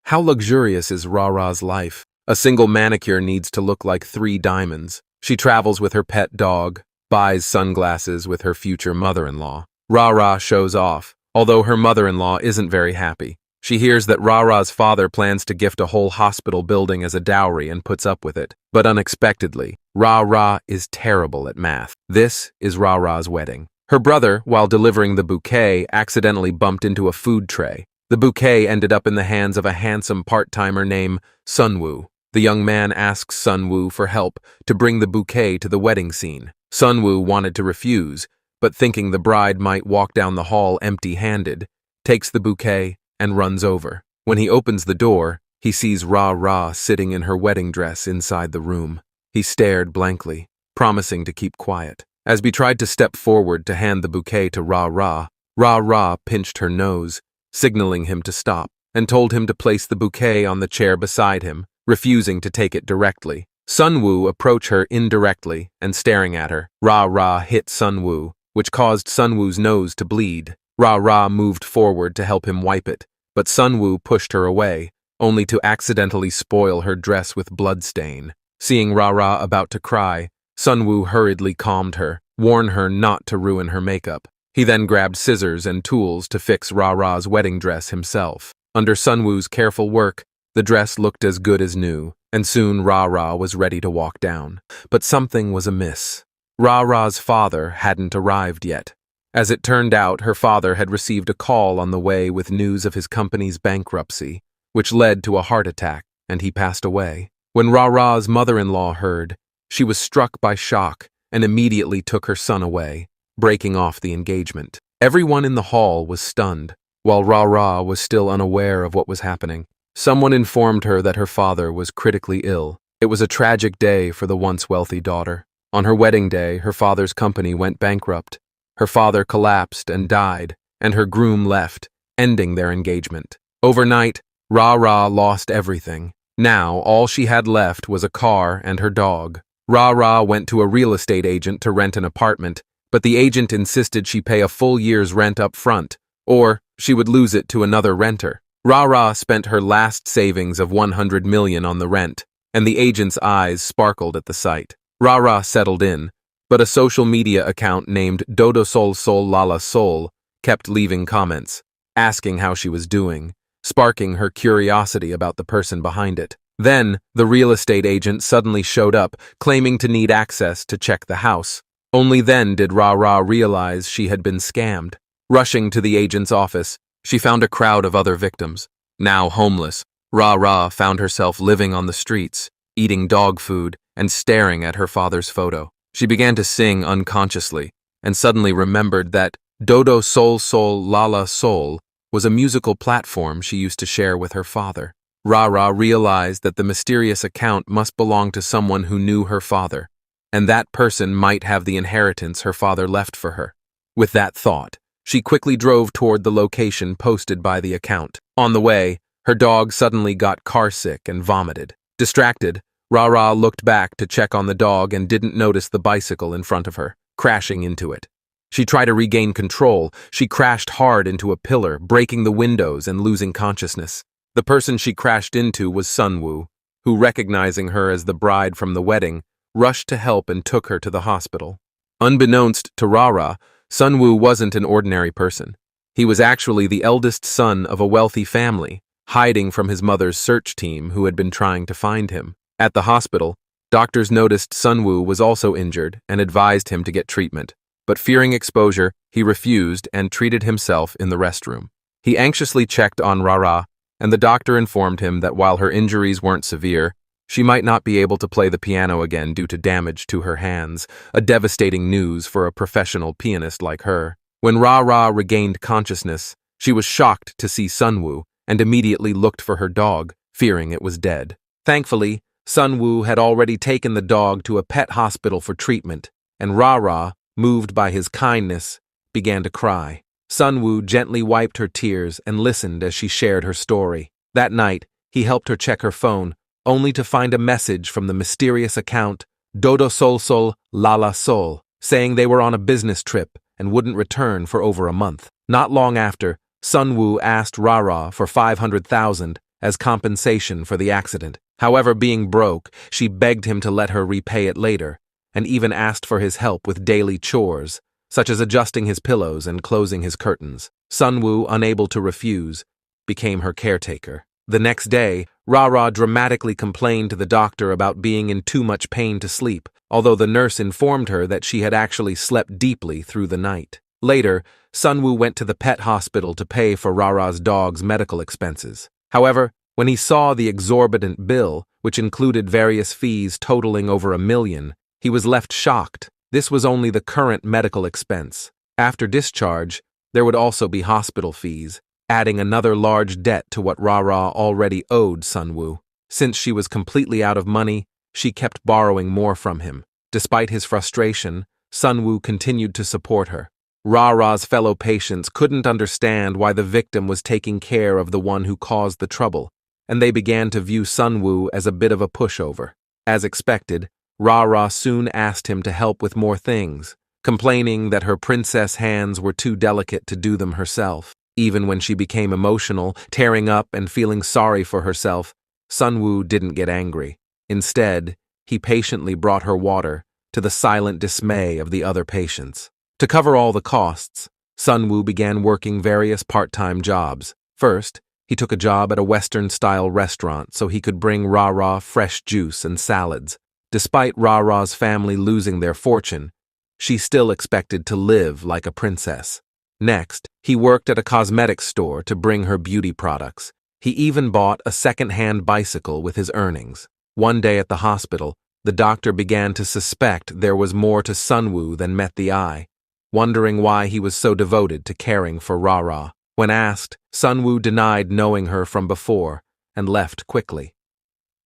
How luxurious is Ra-Ra's life? A single manicure needs to look like 3 diamonds. She travels with her pet dog, buys sunglasses with her future mother-in-law. Ra-Ra shows off, although her mother-in-law isn't very happy. She hears that Ra-Ra's father plans to gift a whole hospital building as a dowry and puts up with it. But unexpectedly, Ra-Ra is terrible at math. This is Ra-Ra's wedding. Her brother, while delivering the bouquet, accidentally bumped into a food tray. The bouquet ended up in the hands of a handsome part-timer named Sunwoo. The young man asks Sunwoo for help to bring the bouquet to the wedding scene. Sunwoo wanted to refuse, but thinking the bride might walk down the hall empty-handed, takes the bouquet and runs over. When he opens the door, he sees Ra-Ra sitting in her wedding dress inside the room. He stared blankly, promising to keep quiet. As he tried to step forward to hand the bouquet to Ra-Ra, Ra-Ra pinched her nose, signaling him to stop, and told him to place the bouquet on the chair beside him, refusing to take it directly. Sunwoo approached her indirectly and staring at her. Ra-Ra hit Sunwoo, which caused Sunwoo's nose to bleed. Ra-Ra moved forward to help him wipe it, but Sunwoo pushed her away, only to accidentally spoil her dress with bloodstain. Seeing Ra-Ra about to cry, Sunwoo hurriedly calmed her, warned her not to ruin her makeup. He then grabbed scissors and tools to fix Ra-Ra's wedding dress himself. Under Sunwoo's careful work, the dress looked as good as new, and soon Ra-Ra was ready to walk down. But something was amiss. Ra-Ra's father hadn't arrived yet. As it turned out, her father had received a call on the way with news of his company's bankruptcy, which led to a heart attack, and he passed away. When Ra-Ra's mother-in-law heard, she was struck by shock and immediately took her son away, breaking off the engagement. Everyone in the hall was stunned, while Ra-Ra was still unaware of what was happening. Someone informed her that her father was critically ill. It was a tragic day for the once wealthy daughter. On her wedding day, her father's company went bankrupt. Her father collapsed and died, and her groom left, ending their engagement. Overnight, Ra-Ra lost everything. Now, all she had left was a car and her dog. Ra-Ra went to a real estate agent to rent an apartment, but the agent insisted she pay a full year's rent up front, or she would lose it to another renter. Ra-Ra spent her last savings of 100 million on the rent, and the agent's eyes sparkled at the sight. Ra-Ra settled in, but a social media account named Dodo Sol Sol Lala Sol kept leaving comments, asking how she was doing, sparking her curiosity about the person behind it. Then, the real estate agent suddenly showed up, claiming to need access to check the house. Only then did Ra-Ra realize she had been scammed. Rushing to the agent's office, she found a crowd of other victims. Now homeless, Ra-Ra found herself living on the streets, eating dog food, and staring at her father's photo. She began to sing unconsciously, and suddenly remembered that Dodo Sol Sol Lala Sol was a musical platform she used to share with her father. Ra-Ra realized that the mysterious account must belong to someone who knew her father, and that person might have the inheritance her father left for her. With that thought, she quickly drove toward the location posted by the account. On the way, her dog suddenly got carsick and vomited. Distracted, Ra-Ra looked back to check on the dog and didn't notice the bicycle in front of her, crashing into it. She tried to regain control. She crashed hard into a pillar, breaking the windows and losing consciousness. The person she crashed into was Sunwoo, who, recognizing her as the bride from the wedding, rushed to help and took her to the hospital. Unbeknownst to Ra-Ra, Sunwoo wasn't an ordinary person. He was actually the eldest son of a wealthy family, hiding from his mother's search team who had been trying to find him. At the hospital, doctors noticed Sunwoo was also injured and advised him to get treatment, but fearing exposure, he refused and treated himself in the restroom. He anxiously checked on Ra-Ra, and the doctor informed him that while her injuries weren't severe, she might not be able to play the piano again due to damage to her hands, a devastating news for a professional pianist like her. When Ra-Ra regained consciousness, she was shocked to see Sunwoo and immediately looked for her dog, fearing it was dead. Thankfully, Sunwoo had already taken the dog to a pet hospital for treatment, and Ra-Ra, moved by his kindness, began to cry. Sunwoo gently wiped her tears and listened as she shared her story. That night, he helped her check her phone, only to find a message from the mysterious account Dodo Sol Sol Lala Sol, saying they were on a business trip and wouldn't return for over a month. Not long after, Sunwoo asked Ra-Ra for 500,000 as compensation for the accident. However, being broke, she begged him to let her repay it later, and even asked for his help with daily chores, such as adjusting his pillows and closing his curtains. Sunwoo, unable to refuse, became her caretaker. The next day, Ra dramatically complained to the doctor about being in too much pain to sleep, although the nurse informed her that she had actually slept deeply through the night. Later, Sunwoo went to the pet hospital to pay for Ra's dog's medical expenses. However, when he saw the exorbitant bill, which included various fees totaling over $1 million, he was left shocked. This was only the current medical expense. After discharge, there would also be hospital fees, adding another large debt to what Ra already owed Sunwoo. Since she was completely out of money, she kept borrowing more from him. Despite his frustration, Sunwoo continued to support her. Ra's fellow patients couldn't understand why the victim was taking care of the one who caused the trouble, and they began to view Sunwoo as a bit of a pushover. As expected, Ra soon asked him to help with more things, complaining that her princess hands were too delicate to do them herself. Even when she became emotional, tearing up and feeling sorry for herself, Sunwoo didn't get angry. Instead, he patiently brought her water, to the silent dismay of the other patients. To cover all the costs, Sunwoo began working various part-time jobs. First, he took a job at a Western-style restaurant so he could bring Ra fresh juice and salads. Despite Ra's family losing their fortune, she still expected to live like a princess. Next, he worked at a cosmetics store to bring her beauty products. He even bought a second-hand bicycle with his earnings. One day at the hospital, the doctor began to suspect there was more to Sunwoo than met the eye, wondering why he was so devoted to caring for Ra. When asked, Sunwoo denied knowing her from before and left quickly.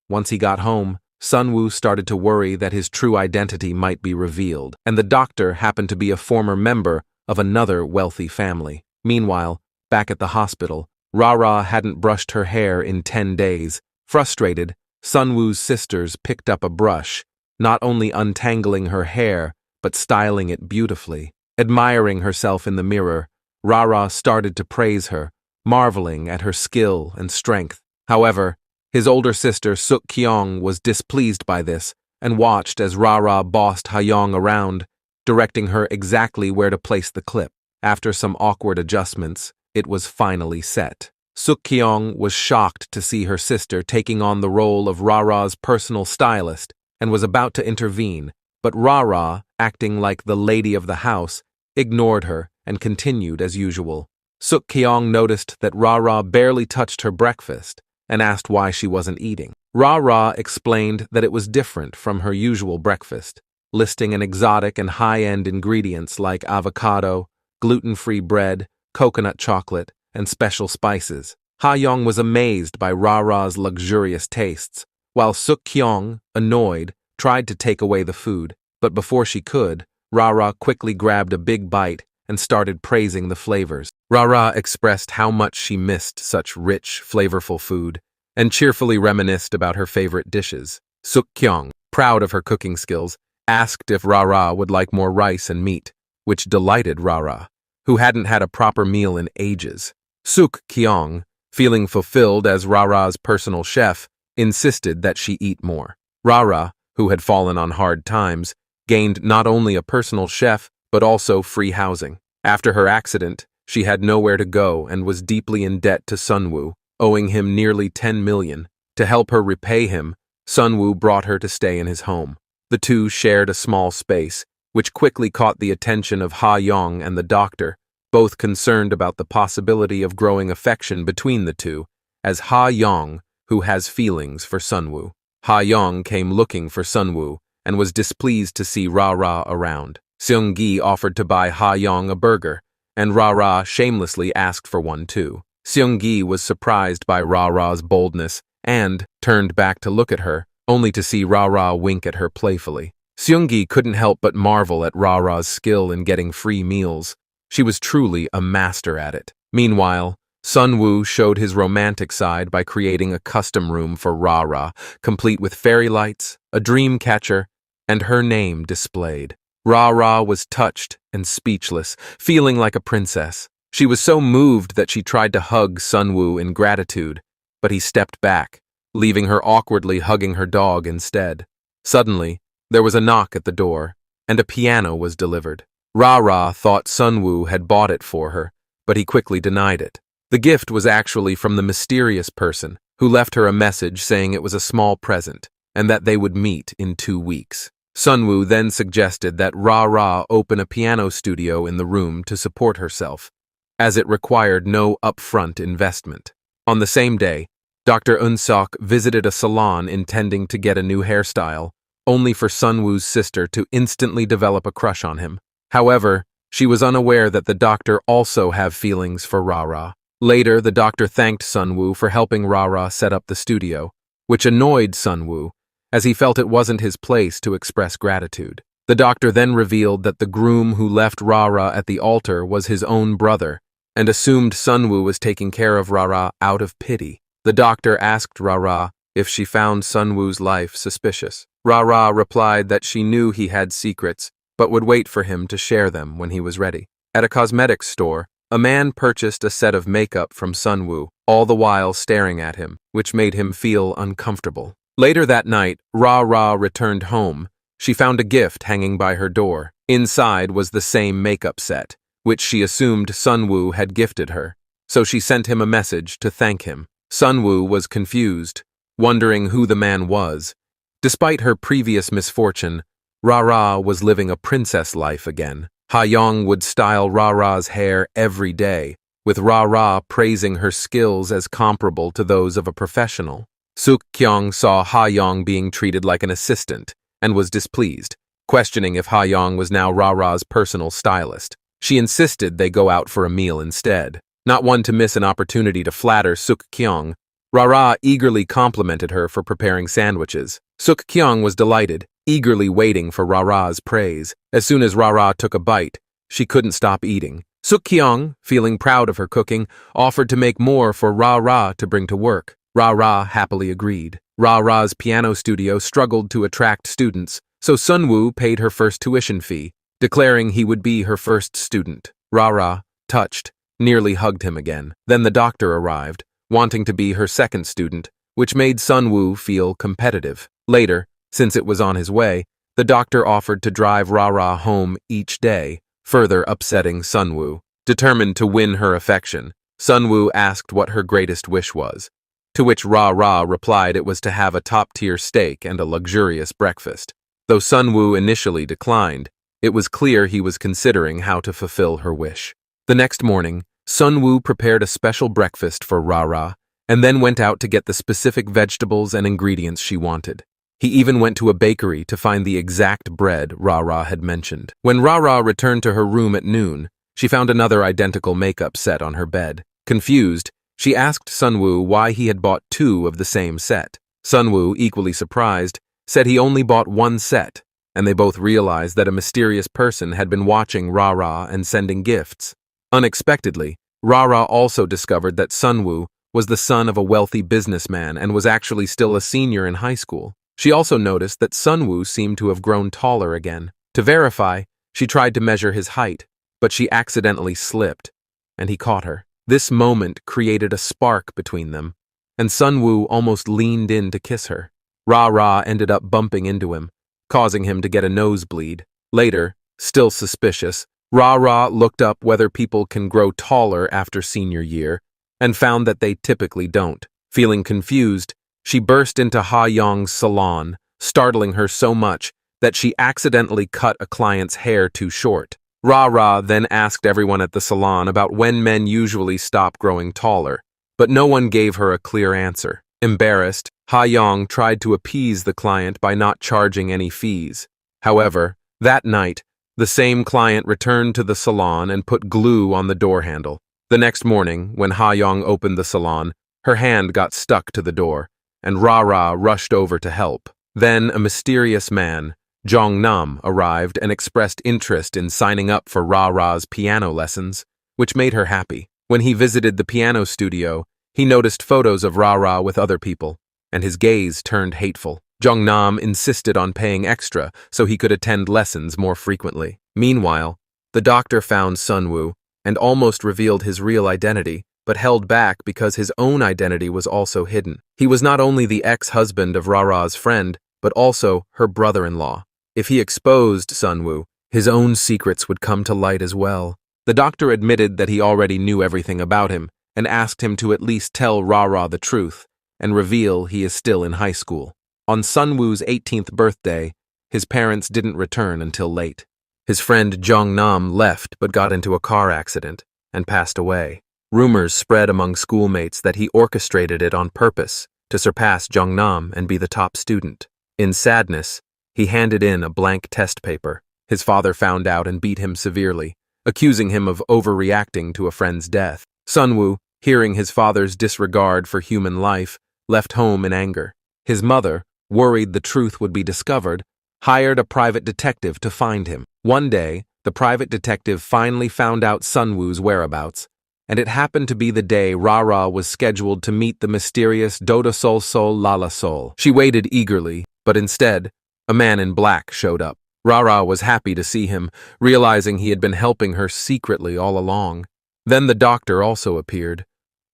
Once he got home, Sunwoo started to worry that his true identity might be revealed, and the doctor happened to be a former member of another wealthy family. Meanwhile, back at the hospital, Ra hadn't brushed her hair in 10 days. Frustrated, Sunwoo's sisters picked up a brush, not only untangling her hair, but styling it beautifully. Admiring herself in the mirror, Ra started to praise her, marveling at her skill and strength. However, his older sister Suk-kyung was displeased by this and watched as Ra bossed Ha-young around, directing her exactly where to place the clip. After some awkward adjustments, it was finally set. Suk-kyung was shocked to see her sister taking on the role of Ra's personal stylist and was about to intervene, but Ra, acting like the lady of the house, ignored her and continued as usual. Suk-kyung noticed that Ra barely touched her breakfast and asked why she wasn't eating. Ra explained that it was different from her usual breakfast, listing an exotic and high-end ingredients like avocado, gluten-free bread, coconut chocolate, and special spices. Ha-young was amazed by Ra's luxurious tastes, while Suk-kyung, annoyed, tried to take away the food, but before she could, Ra quickly grabbed a big bite and started praising the flavors. Ra expressed how much she missed such rich, flavorful food, and cheerfully reminisced about her favorite dishes. Suk-kyung, proud of her cooking skills, asked if Ra would like more rice and meat, which delighted Ra, who hadn't had a proper meal in ages. Suk-kyung, feeling fulfilled as Ra's personal chef, insisted that she eat more. Ra, who had fallen on hard times, gained not only a personal chef, but also free housing. After her accident, she had nowhere to go and was deeply in debt to Sunwoo, owing him nearly 10 million. To help her repay him, Sunwoo brought her to stay in his home. The two shared a small space, which quickly caught the attention of Ha-young and the doctor, both concerned about the possibility of growing affection between the two, as Ha-young, who has feelings for Sunwoo. Ha-young came looking for Sunwoo and was displeased to see Ra around. Seung-gi offered to buy Ha-young a burger, and Ra shamelessly asked for one too. Seung-gi was surprised by Ra's boldness and turned back to look at her, only to see Ra wink at her playfully. Seung-gi couldn't help but marvel at Ra's skill in getting free meals. She was truly a master at it. Meanwhile, Sunwoo showed his romantic side by creating a custom room for Ra, complete with fairy lights, a dream catcher, and her name displayed. Ra was touched and speechless, feeling like a princess. She was so moved that she tried to hug Sunwoo in gratitude, but he stepped back, leaving her awkwardly hugging her dog instead. Suddenly, there was a knock at the door, and a piano was delivered. Ra thought Sunwoo had bought it for her, but he quickly denied it. The gift was actually from the mysterious person, who left her a message saying it was a small present, and that they would meet in 2 weeks. Sunwoo then suggested that Ra open a piano studio in the room to support herself, as it required no upfront investment. On the same day, Dr. Eun-sok visited a salon intending to get a new hairstyle, only for Sunwoo's sister to instantly develop a crush on him. However, she was unaware that the doctor also have feelings for Ra. Later, the doctor thanked Sunwoo for helping Ra set up the studio, which annoyed Sunwoo, as he felt it wasn't his place to express gratitude. The doctor then revealed that the groom who left Ra at the altar was his own brother, and assumed Sunwoo was taking care of Ra out of pity. The doctor asked Ra if she found Sunwoo's life suspicious. Ra replied that she knew he had secrets, but would wait for him to share them when he was ready. At a cosmetics store, a man purchased a set of makeup from Sunwoo, all the while staring at him, which made him feel uncomfortable. Later that night, Ra returned home. She found a gift hanging by her door. Inside was the same makeup set, which she assumed Sunwoo had gifted her, so she sent him a message to thank him. Sunwoo was confused, wondering who the man was. Despite her previous misfortune, Ra was living a princess life again. Ha-young would style Ra's hair every day, with Ra praising her skills as comparable to those of a professional. Suk-kyung saw Ha-young being treated like an assistant and was displeased, questioning if Ha-young was now Ra's personal stylist. She insisted they go out for a meal instead. Not one to miss an opportunity to flatter Suk-kyung, Ra eagerly complimented her for preparing sandwiches. Suk-kyung was delighted, eagerly waiting for Ra's praise. As soon as Ra took a bite, she couldn't stop eating. Suk-kyung, feeling proud of her cooking, offered to make more for Ra to bring to work. Ra happily agreed. Ra's piano studio struggled to attract students, so Sunwoo paid her first tuition fee, declaring he would be her first student. Ra, touched, nearly hugged him again. Then the doctor arrived, wanting to be her second student, which made Sunwoo feel competitive. Later, since it was on his way, the doctor offered to drive Ra home each day, further upsetting Sunwoo. Determined to win her affection, Sunwoo asked what her greatest wish was, to which Ra replied it was to have a top-tier steak and a luxurious breakfast. Though Sunwoo initially declined, it was clear he was considering how to fulfill her wish. The next morning, Sunwoo prepared a special breakfast for Ra, and then went out to get the specific vegetables and ingredients she wanted. He even went to a bakery to find the exact bread Ra had mentioned. When Ra returned to her room at noon, she found another identical makeup set on her bed. Confused, she asked Sunwoo why he had bought 2 of the same set. Sunwoo, equally surprised, said he only bought 1 set, and they both realized that a mysterious person had been watching Ra and sending gifts. Unexpectedly, Ra also discovered that Sunwoo was the son of a wealthy businessman and was actually still a senior in high school. She also noticed that Sunwoo seemed to have grown taller again. To verify, she tried to measure his height, but she accidentally slipped, and he caught her. This moment created a spark between them, and Sunwoo almost leaned in to kiss her. Ra ended up bumping into him, causing him to get a nosebleed. Later, still suspicious, Ra looked up whether people can grow taller after senior year, and found that they typically don't. Feeling confused, she burst into Ha-young's salon, startling her so much that she accidentally cut a client's hair too short. Ra then asked everyone at the salon about when men usually stop growing taller, but no one gave her a clear answer. Embarrassed, Ha-young tried to appease the client by not charging any fees. However, that night, the same client returned to the salon and put glue on the door handle. The next morning, when Ha-young opened the salon, her hand got stuck to the door, and Ra rushed over to help. Then a mysterious man, Jong-nam, arrived and expressed interest in signing up for Ra's piano lessons, which made her happy. When he visited the piano studio, he noticed photos of Ra with other people, and his gaze turned hateful. Jong-nam insisted on paying extra so he could attend lessons more frequently. Meanwhile, the doctor found Sunwoo and almost revealed his real identity, but held back because his own identity was also hidden. He was not only the ex-husband of Ra-Ra's friend, but also her brother-in-law. If he exposed Sunwoo, his own secrets would come to light as well. The doctor admitted that he already knew everything about him and asked him to at least tell Ra-Ra the truth and reveal he is still in high school. On Sunwoo's 18th birthday, his parents didn't return until late. His friend Jong-nam left but got into a car accident and passed away. Rumors spread among schoolmates that he orchestrated it on purpose to surpass Jong-nam and be the top student. In sadness, he handed in a blank test paper. His father found out and beat him severely, accusing him of overreacting to a friend's death. Sunwoo, hearing his father's disregard for human life, left home in anger. His mother, worried the truth would be discovered, hired a private detective to find him. One day, the private detective finally found out Sunwoo's whereabouts, and it happened to be the day Ra-Ra was scheduled to meet the mysterious Dodo Sol Sol Lala Sol. She waited eagerly, but instead, a man in black showed up. Ra-Ra was happy to see him, realizing he had been helping her secretly all along. Then the doctor also appeared.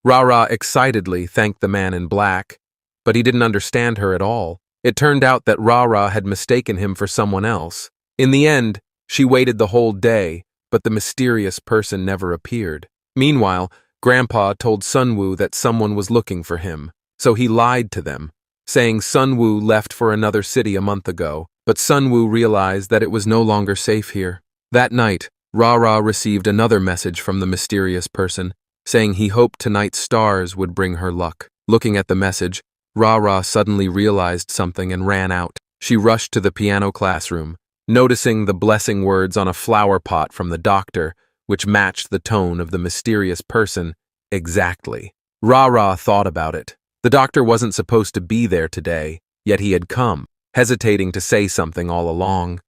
Ra-Ra excitedly thanked the man in black, but he didn't understand her at all. It turned out that Ra-Ra had mistaken him for someone else. In the end, she waited the whole day, but the mysterious person never appeared. Meanwhile, Grandpa told Sunwoo that someone was looking for him, so he lied to them, saying Sunwoo left for another city a month ago, but Sunwoo realized that it was no longer safe here. That night, Ra-Ra received another message from the mysterious person, saying he hoped tonight's stars would bring her luck. Looking at the message, Ra-Ra suddenly realized something and ran out. She rushed to the piano classroom, noticing the blessing words on a flower pot from the doctor, which matched the tone of the mysterious person exactly. Ra-Ra thought about it. The doctor wasn't supposed to be there today, yet he had come, hesitating to say something all along.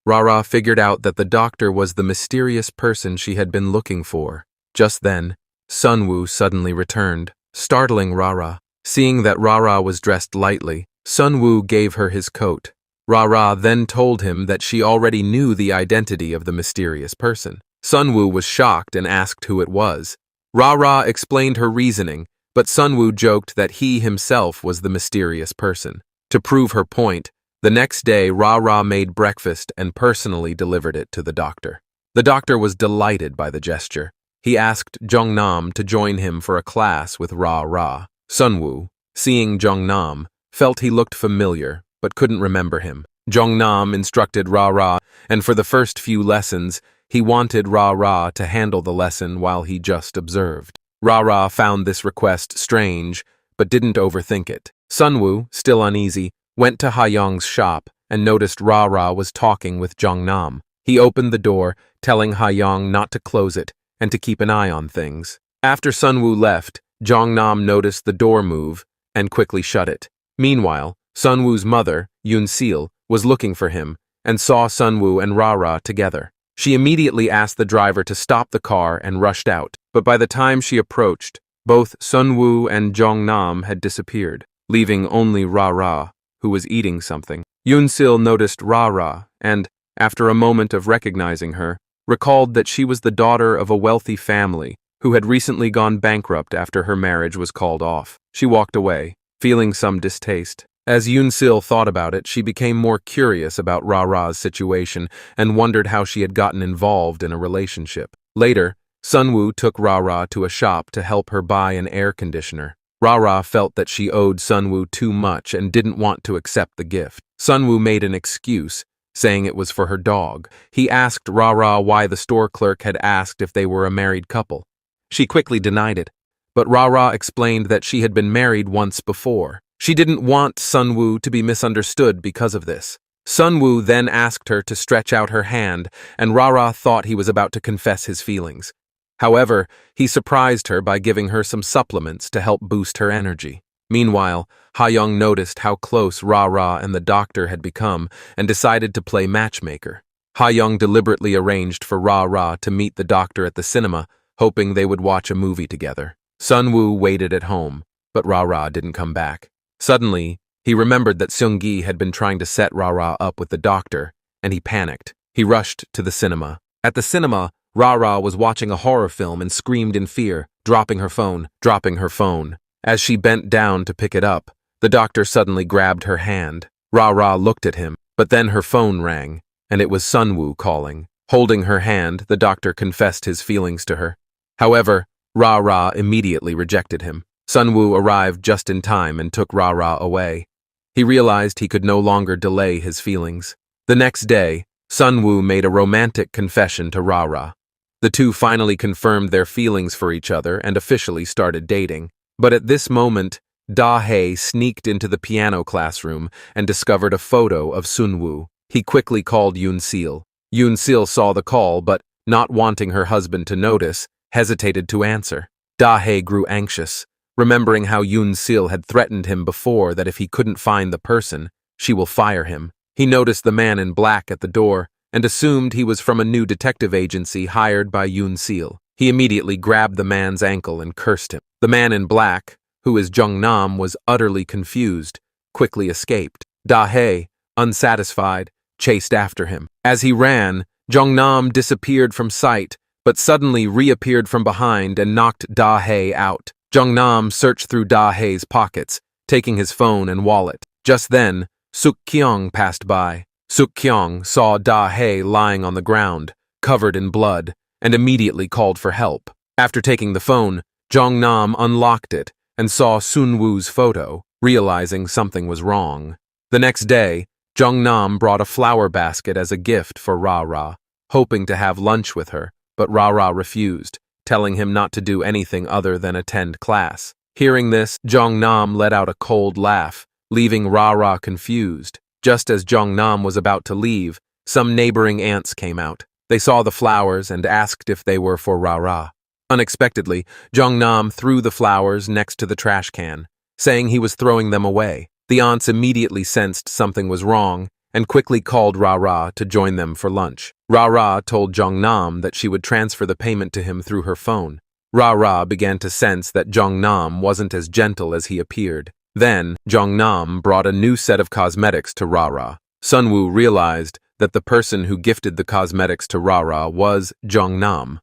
Ra-Ra figured out that the doctor was the mysterious person she had been looking for. Just then, Sunwoo suddenly returned, startling Ra-Ra. Seeing that Ra-Ra was dressed lightly, Sunwoo gave her his coat. Ra-Ra then told him that she already knew the identity of the mysterious person. Sunwoo was shocked and asked who it was. Ra-Ra explained her reasoning, but Sunwoo joked that he himself was the mysterious person. To prove her point, the next day Ra-Ra made breakfast and personally delivered it to the doctor. The doctor was delighted by the gesture. He asked Jong-nam to join him for a class with Ra-Ra. Sunwoo, seeing Jong-nam, felt he looked familiar, but couldn't remember him. Jong-nam instructed Ra-Ra, and for the first few lessons, he wanted Ra-Ra to handle the lesson while he just observed. Ra-Ra found this request strange, but didn't overthink it. Sunwoo, still uneasy, went to Ha-young's shop and noticed Ra-Ra was talking with Jong-nam. He opened the door, telling Ha-young not to close it and to keep an eye on things. After Sunwoo left, Jong-nam noticed the door move and quickly shut it. Meanwhile, Sunwoo's mother, Yoon-sil, was looking for him and saw Sunwoo and Ra-Ra together. She immediately asked the driver to stop the car and rushed out, but by the time she approached, both Sunwoo and Jong-nam had disappeared, leaving only Ra-Ra, who was eating something. Yoon-sil noticed Ra-Ra and, after a moment of recognizing her, recalled that she was the daughter of a wealthy family who had recently gone bankrupt after her marriage was called off. She walked away, feeling some distaste. As Yoon-sil thought about it, she became more curious about Ra-Ra's situation and wondered how she had gotten involved in a relationship. Later, Sunwoo took Ra-Ra to a shop to help her buy an air conditioner. Ra-Ra felt that she owed Sunwoo too much and didn't want to accept the gift. Sunwoo made an excuse, saying it was for her dog. He asked Ra-Ra why the store clerk had asked if they were a married couple. She quickly denied it, but Ra-Ra explained that she had been married once before. She didn't want Sunwoo to be misunderstood because of this. Sunwoo then asked her to stretch out her hand, and Ra-Ra thought he was about to confess his feelings. However, he surprised her by giving her some supplements to help boost her energy. Meanwhile, Ha-young noticed how close Ra-Ra and the doctor had become and decided to play matchmaker. Ha-young deliberately arranged for Ra-Ra to meet the doctor at the cinema, hoping they would watch a movie together. Sunwoo waited at home, but Ra-Ra didn't come back. Suddenly, he remembered that Seung-gi had been trying to set Ra-Ra up with the doctor, and he panicked. He rushed to the cinema. At the cinema, Ra-Ra was watching a horror film and screamed in fear, dropping her phone. As she bent down to pick it up, the doctor suddenly grabbed her hand. Ra looked at him, but then her phone rang, and it was Sunwoo calling. Holding her hand, the doctor confessed his feelings to her. However, Ra immediately rejected him. Sunwoo arrived just in time and took Ra away. He realized he could no longer delay his feelings. The next day, Sunwoo made a romantic confession to Ra. The two finally confirmed their feelings for each other and officially started dating. But at this moment, Da-hae sneaked into the piano classroom and discovered a photo of Sunwoo. He quickly called Yoon-sil. Yoon-sil saw the call, but, not wanting her husband to notice, hesitated to answer. Da-hae grew anxious, remembering how Yoon-sil had threatened him before that if he couldn't find the person, she will fire him. He noticed the man in black at the door and assumed he was from a new detective agency hired by Yoon-sil. He immediately grabbed the man's ankle and cursed him. The man in black, who is Jung-nam, was utterly confused, quickly escaped. Da-hae, unsatisfied, chased after him. As he ran, Jung-nam disappeared from sight, but suddenly reappeared from behind and knocked Da-hae out. Jung-nam searched through Da-hae's pockets, taking his phone and wallet. Just then, Suk-kyung passed by. Suk-kyung saw Da-hae lying on the ground, covered in blood, and immediately called for help. After taking the phone, Jung-nam unlocked it and saw Sunwoo's photo, realizing something was wrong. The next day, Jung-nam brought a flower basket as a gift for Ra, hoping to have lunch with her, but Ra refused, telling him not to do anything other than attend class. Hearing this, Jung-nam let out a cold laugh, leaving Ra confused. Just as Jung-nam was about to leave, some neighboring aunts came out. They saw the flowers and asked if they were for Ra. Unexpectedly, Jung-nam threw the flowers next to the trash can, saying he was throwing them away. The aunts immediately sensed something was wrong and quickly called Ra to join them for lunch. Ra told Jung-nam that she would transfer the payment to him through her phone. Ra began to sense that Jung-nam wasn't as gentle as he appeared. Then, Jung-nam brought a new set of cosmetics to Ra. Sunwoo realized that the person who gifted the cosmetics to Ra was Jung-nam.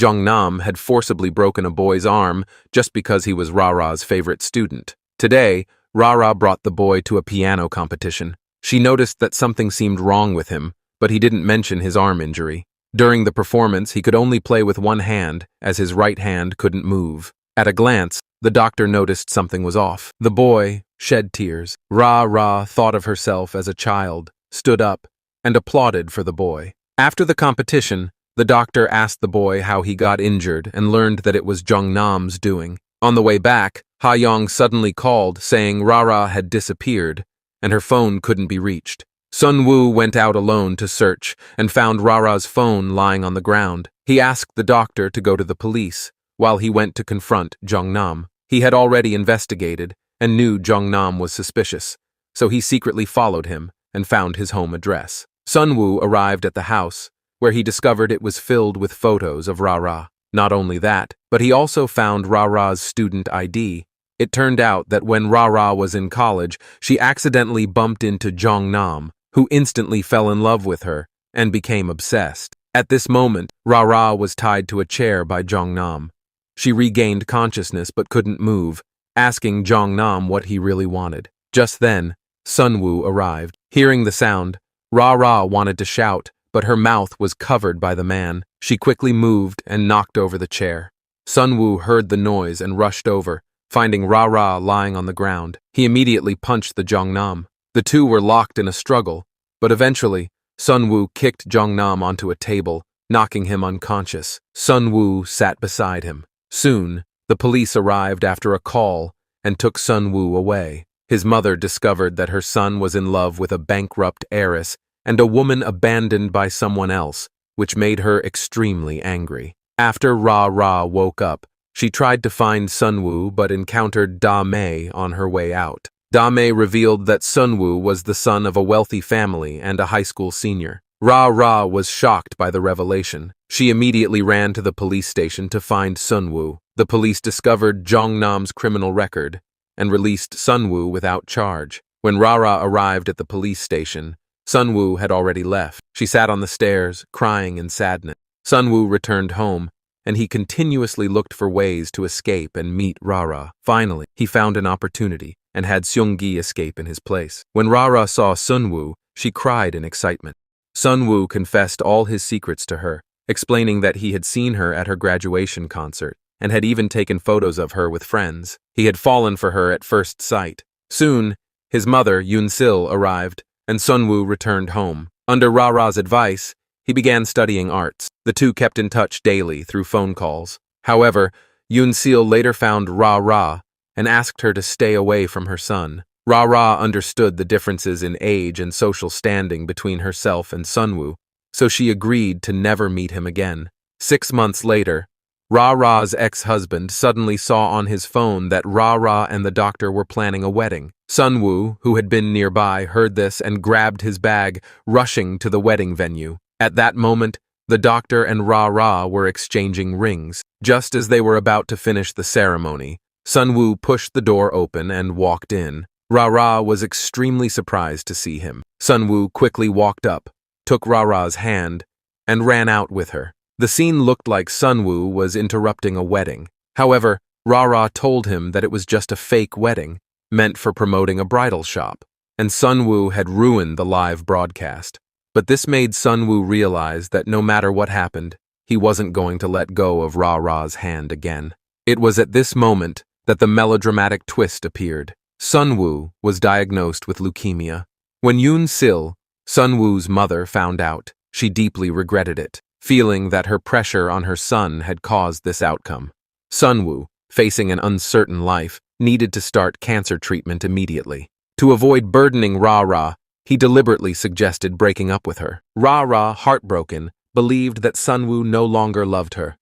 Jung-nam had forcibly broken a boy's arm just because he was Ra's favorite student. Today, Ra brought the boy to a piano competition. She noticed that something seemed wrong with him, but he didn't mention his arm injury. During the performance, he could only play with one hand, as his right hand couldn't move. At a glance, the doctor noticed something was off. The boy shed tears. Ra thought of herself as a child, stood up, and applauded for the boy. After the competition, the doctor asked the boy how he got injured and learned that it was Jung-nam's doing. On the way back, Ha-young suddenly called, saying Ra had disappeared, and her phone couldn't be reached. Sunwoo went out alone to search and found Ra's phone lying on the ground. He asked the doctor to go to the police, while he went to confront Jung-nam. He had already investigated and knew Jung-nam was suspicious, so he secretly followed him and found his home address. Sunwoo arrived at the house, where he discovered it was filled with photos of Ra. Not only that, but he also found Ra's student ID. It turned out that when Ra was in college, she accidentally bumped into Jung-nam, who instantly fell in love with her and became obsessed. At this moment, Ra was tied to a chair by Jung-nam. She regained consciousness but couldn't move, asking Jung-nam what he really wanted. Just then, Sunwoo arrived. Hearing the sound, Ra wanted to shout, but her mouth was covered by the man. She quickly moved and knocked over the chair. Sunwoo heard the noise and rushed over, finding Ra lying on the ground. He immediately punched the Jung-nam. The two were locked in a struggle, but eventually, Sunwoo kicked Jung-nam onto a table, knocking him unconscious. Sunwoo sat beside him. Soon, the police arrived after a call and took Sunwoo away. His mother discovered that her son was in love with a bankrupt heiress and a woman abandoned by someone else, which made her extremely angry. After Ra woke up, she tried to find Sunwoo but encountered Da-mei on her way out. Da-mei revealed that Sunwoo was the son of a wealthy family and a high school senior. Ra was shocked by the revelation. She immediately ran to the police station to find Sunwoo. The police discovered Jung-nam's criminal record and released Sunwoo without charge. When Ra arrived at the police station, Sunwoo had already left. She sat on the stairs, crying in sadness. Sunwoo returned home and he continuously looked for ways to escape and meet Rara. Finally, he found an opportunity and had Seunggi escape in his place. When Rara saw Sunwoo, she cried in excitement. Sunwoo confessed all his secrets to her, explaining that he had seen her at her graduation concert and had even taken photos of her with friends. He had fallen for her at first sight. Soon, his mother, Yoon-sil, arrived, and Sunwoo returned home. Under Rara's advice, he began studying arts. The two kept in touch daily through phone calls. However, Yoon-sil later found Rara and asked her to stay away from her son. Rara understood the differences in age and social standing between herself and Sunwoo, so she agreed to never meet him again. 6 months later, Rara's ex-husband suddenly saw on his phone that Rara and the doctor were planning a wedding. Sunwoo, who had been nearby, heard this and grabbed his bag, rushing to the wedding venue. At that moment, the doctor and Rara were exchanging rings. Just as they were about to finish the ceremony, Sunwoo pushed the door open and walked in. Rara was extremely surprised to see him. Sunwoo quickly walked up, took Rara's hand, and ran out with her. The scene looked like Sunwoo was interrupting a wedding. However, Rara told him that it was just a fake wedding, meant for promoting a bridal shop, and Sunwoo had ruined the live broadcast. But this made Sunwoo realize that no matter what happened, he wasn't going to let go of Rara's hand again. It was at this moment that the melodramatic twist appeared. Sunwoo was diagnosed with leukemia. When Yoon-sil, Sunwoo's mother, found out, she deeply regretted it, feeling that her pressure on her son had caused this outcome. Sunwoo, facing an uncertain life, needed to start cancer treatment immediately. To avoid burdening Rara, he deliberately suggested breaking up with her. Rara, heartbroken, believed that Sunwoo no longer loved her.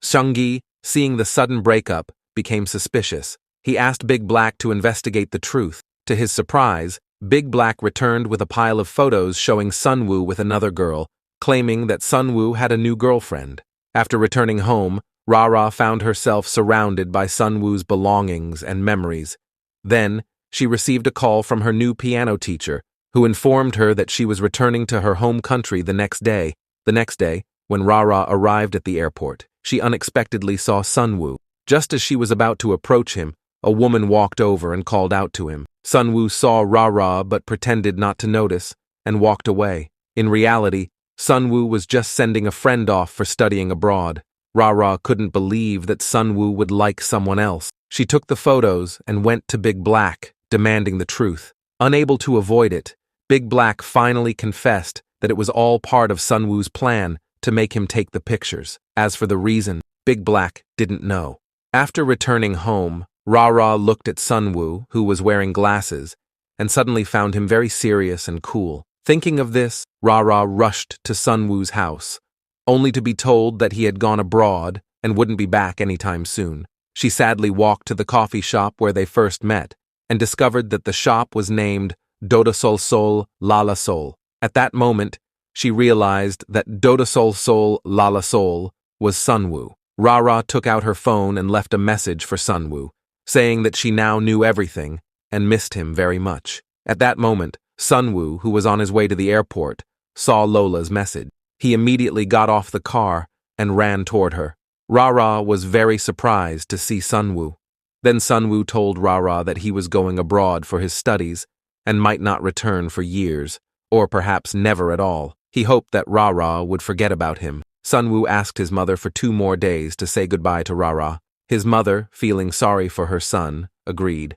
Seunggi, seeing the sudden breakup, became suspicious. He asked Big Black to investigate the truth. To his surprise, Big Black returned with a pile of photos showing Sunwoo with another girl, claiming that Sunwoo had a new girlfriend. After returning home, Rara found herself surrounded by Sunwoo's belongings and memories. Then, she received a call from her new piano teacher, who informed her that she was returning to her home country the next day. The next day, when Rara arrived at the airport, she unexpectedly saw Sunwoo. Just as she was about to approach him, a woman walked over and called out to him. Sunwoo saw Rara but pretended not to notice and walked away. In reality, Sunwoo was just sending a friend off for studying abroad. Rara couldn't believe that Sunwoo would like someone else. She took the photos and went to Big Black, demanding the truth. Unable to avoid it, Big Black finally confessed that it was all part of Sunwoo's plan to make him take the pictures. As for the reason, Big Black didn't know. After returning home, Rara looked at Sunwoo, who was wearing glasses, and suddenly found him very serious and cool. Thinking of this, Rara rushed to Sunwoo's house, only to be told that he had gone abroad and wouldn't be back anytime soon. She sadly walked to the coffee shop where they first met and discovered that the shop was named Doda Sol Sol Lala Sol. At that moment, she realized that Doda Sol Sol Lala Sol was Sunwoo. Rara took out her phone and left a message for Sunwoo, saying that she now knew everything and missed him very much. At that moment, Sunwoo, who was on his way to the airport, saw Lola's message. He immediately got off the car and ran toward her. Rara was very surprised to see Sunwoo. Then Sunwoo told Rara that he was going abroad for his studies and might not return for years, or perhaps never at all. He hoped that Rara would forget about him. Sunwoo asked his mother for 2 more days to say goodbye to Rara. His mother, feeling sorry for her son, agreed.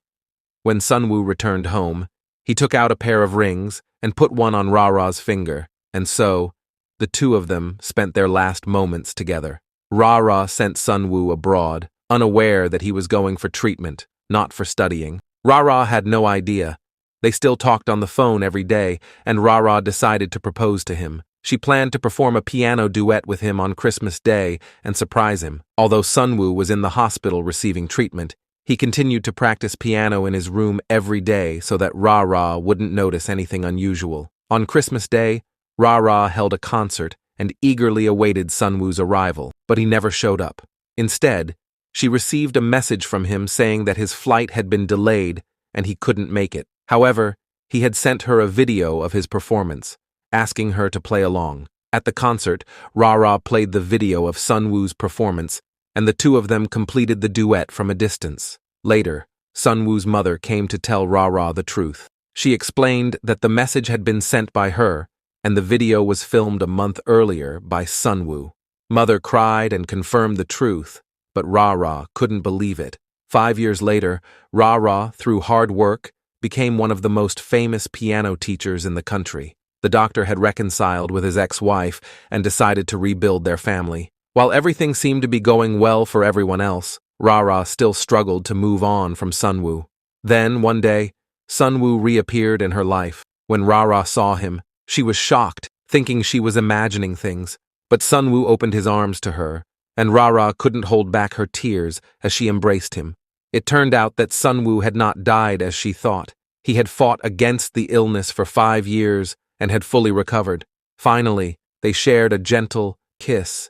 When Sunwoo returned home, he took out a pair of rings and put one on Rara's finger, and so, the two of them spent their last moments together. Rara sent Sunwoo abroad, unaware that he was going for treatment, not for studying. Rara had no idea. They still talked on the phone every day, and Rara decided to propose to him. She planned to perform a piano duet with him on Christmas Day and surprise him. Although Sunwoo was in the hospital receiving treatment, he continued to practice piano in his room every day so that Rara wouldn't notice anything unusual. On Christmas Day, Rara held a concert and eagerly awaited Sunwoo's arrival, but he never showed up. Instead, she received a message from him saying that his flight had been delayed and he couldn't make it. However, he had sent her a video of his performance, asking her to play along. At the concert, Ra played the video of Sunwoo's performance, and the two of them completed the duet from a distance. Later, Sunwoo's mother came to tell Ra the truth. She explained that the message had been sent by her, and the video was filmed a month earlier by Sunwoo. Mother cried and confirmed the truth, but Ra couldn't believe it. 5 years later, Ra, through hard work, became one of the most famous piano teachers in the country. The doctor had reconciled with his ex-wife and decided to rebuild their family. While everything seemed to be going well for everyone else, Ra still struggled to move on from Sunwoo. Then, one day, Sunwoo reappeared in her life. When Ra saw him, she was shocked, thinking she was imagining things. But Sunwoo opened his arms to her, and Ra couldn't hold back her tears as she embraced him. It turned out that Sunwoo had not died as she thought. He had fought against the illness for 5 years and had fully recovered. Finally, they shared a gentle kiss.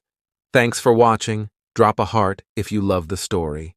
Thanks for watching. Drop a heart if you love the story.